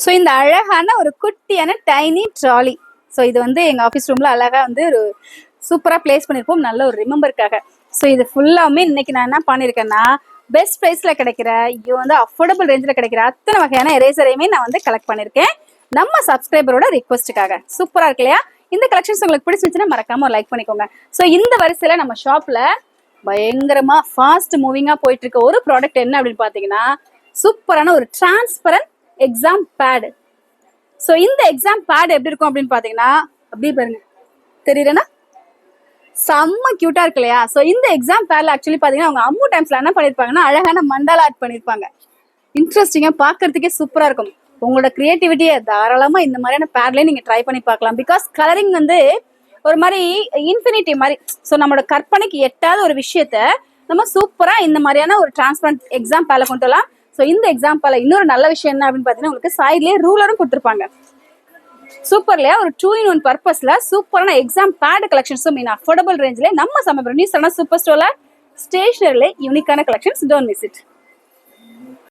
So இந்த அழகான ஒரு குட்டியான டைனி ட்ராலி. ஸோ இது வந்து எங்கள் ஆஃபீஸ் ரூமில் அழகாக வந்து ஒரு சூப்பராக பிளேஸ் பண்ணியிருப்போம், நல்ல ஒரு ரிமெம்பருக்காக. ஸோ இது ஃபுல்லாமே இன்னைக்கு நான் என்ன பண்ணியிருக்கேன்னா, பெஸ்ட் ப்ரைஸில் கிடைக்கிற, இது வந்து அஃபோர்டபுள் ரேஞ்சில் கிடைக்கிற அத்தனை வகையான எரேசரையுமே நான் வந்து கலெக்ட் பண்ணியிருக்கேன் நம்ம சப்ஸ்கிரைபரோட ரிக்வஸ்ட்டுக்காக. சூப்பராக இருக்கு இல்லையா? இந்த கலெக்ஷன்ஸ் உங்களுக்கு பிடிச்சிருந்துச்சுன்னா மறக்காம ஒரு லைக் பண்ணிக்கோங்க. ஸோ இந்த வரிசையில் நம்ம ஷாப்பில் பயங்கரமா ஃபாஸ்ட் மூவிங்காக போயிட்டு இருக்க ஒரு ப்ராடக்ட் என்ன அப்படின்னு பார்த்தீங்கன்னா, சூப்பரான ஒரு டிரான்ஸ்பரண்ட் எக்ஸாம் பேடு. ஸோ இந்த எக்ஸாம் பேட் எப்படி இருக்கும் அப்படின்னு பார்த்தீங்கன்னா, அப்படியே பாருங்க, தெரியலன்னா செம்ம கியூட்டா இருக்கு இல்லையா? ஸோ இந்த எக்ஸாம் பேட்ல ஆக்சுவலி பார்த்தீங்கன்னா அவங்க அம்மு டைம்ஸ்ல என்ன பண்ணியிருப்பாங்கன்னா, அழகான மண்டாலா ஆட் பண்ணியிருப்பாங்க. இன்ட்ரெஸ்டிங்காக பார்க்கறதுக்கே சூப்பராக இருக்கும். உங்களோட கிரியேட்டிவிட்டியை தாராளமாக இந்த மாதிரியான பேட்லேயே நீங்கள் ட்ரை பண்ணி பார்க்கலாம். பிகாஸ் கலரிங் வந்து ஒரு மாதிரி இன்ஃபினிட்டி மாதிரி. ஸோ நம்மளோட கற்பனைக்கு எட்டாத ஒரு விஷயத்த நம்ம சூப்பராக இந்த மாதிரியான ஒரு டிரான்ஸ்பரண்ட் எக்ஸாம் பேட்ல கொண்டு வரலாம். ஸோ இந்த எக்ஸாம்பிள் இன்னொரு நல்ல விஷயம் என்ன அப்படின்னு பார்த்தீங்கன்னா, உங்களுக்கு சைட்லேயே ரூலரும் கொடுத்துருப்பாங்க. சூப்பர் இல்லையா? ஒரு 2-in-1 பர்பஸ்ல சூப்பரான எக்ஸாம் பேட் கலெக்ஷன்ஸும் மீன் அஃபோர்டபுள் ரேஞ்சில் நம்ம சமபுரம் நியூஸ் சூப்பர் ஸ்டோர்ல ஸ்டேஷனரியில யூனிக்கான கலெக்ஷன்ஸ். Don't miss it.